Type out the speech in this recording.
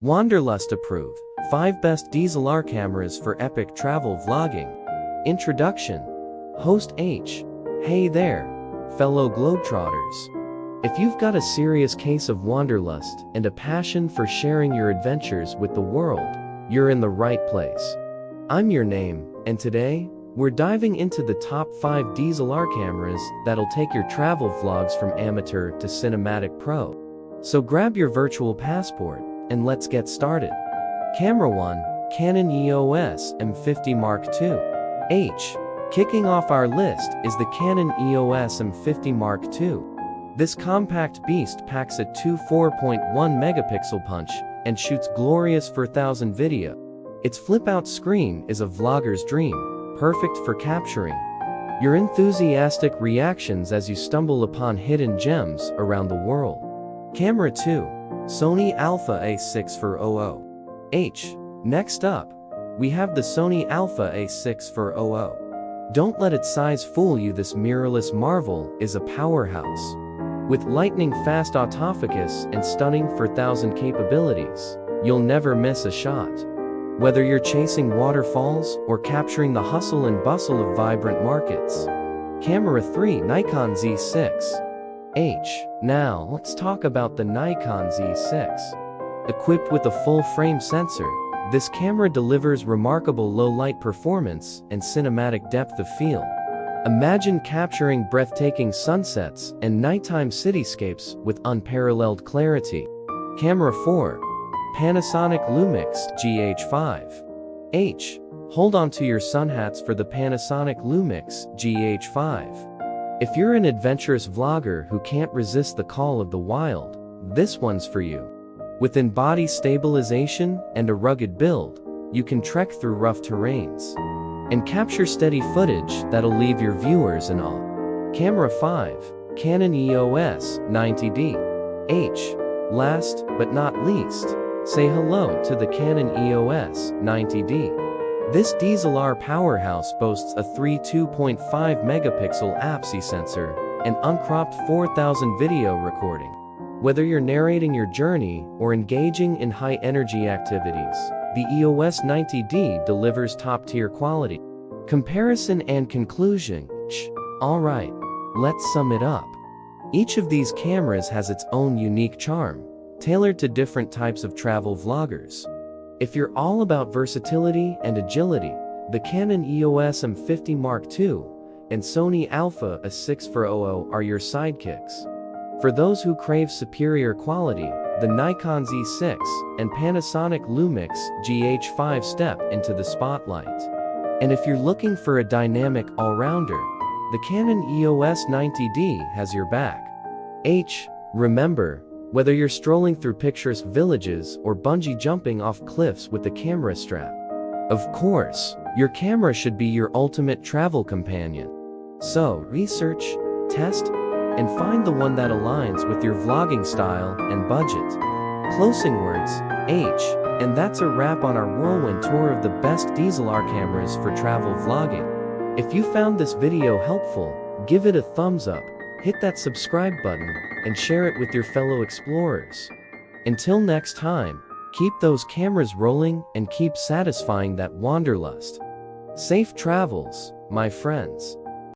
Wanderlust approved. 5 best DSLR cameras for epic travel vlogging. Introduction. Host H. Hey there, fellow Globetrotters. If you've got a serious case of wanderlust and a passion for sharing your adventures with the world, you're in the right place. I'm your name, and today, we're diving into the top 5 DSLR cameras that'll take your travel vlogs from amateur to cinematic pro. So grab your virtual passport, and let's get started. Camera 1, Canon EOS M50 Mark II. H. Kicking off our list is the Canon EOS M50 Mark II. This compact beast packs a 24.1 megapixel punch and shoots glorious 4000 video. Its flip-out screen is a vlogger's dream, perfect for capturing your enthusiastic reactions as you stumble upon hidden gems around the world. Camera 2, Sony Alpha A6400. H. Next up, we have the Sony Alpha A6400. Don't let its size fool you, this mirrorless marvel is a powerhouse. With lightning-fast autofocus and stunning 4000 capabilities, you'll never miss a shot. Whether you're chasing waterfalls or capturing the hustle and bustle of vibrant markets. Camera 3, Nikon Z6. H. Now, let's talk about the Nikon Z6. Equipped with a full-frame sensor, this camera delivers remarkable low-light performance and cinematic depth of field. Imagine capturing breathtaking sunsets and nighttime cityscapes with unparalleled clarity. Camera 4, Panasonic Lumix GH5. H. Hold on to your sun hats for the Panasonic Lumix GH5. If you're an adventurous vlogger who can't resist the call of the wild, this one's for you. With in-body stabilization and a rugged build, you can trek through rough terrains and capture steady footage that'll leave your viewers in awe. Camera 5, Canon EOS 90D. H. Last but not least, say hello to the Canon EOS 90D. This DSLR powerhouse boasts a 2.5 megapixel APS-C sensor and uncropped 4000 video recording. Whether you're narrating your journey or engaging in high-energy activities, the EOS 90D delivers top-tier quality. Comparison and conclusion. Alright, let's sum it up. Each of these cameras has its own unique charm, tailored to different types of travel vloggers. If you're all about versatility and agility, the Canon EOS M50 Mark II and Sony Alpha A6400 are your sidekicks. For those who crave superior quality, the Nikon Z6 and Panasonic Lumix GH5 step into the spotlight. And if you're looking for a dynamic all-rounder, the Canon EOS 90D has your back. H. Remember, whether you're strolling through picturesque villages or bungee jumping off cliffs with a camera strap, of course, your camera should be your ultimate travel companion. So, research, test, and find the one that aligns with your vlogging style and budget. Closing words, H. And that's a wrap on our whirlwind tour of the best DSLR cameras for travel vlogging. If you found this video helpful, give it a thumbs up, hit that subscribe button, and share it with your fellow explorers. Until next time, keep those cameras rolling and keep satisfying that wanderlust. Safe travels, my friends.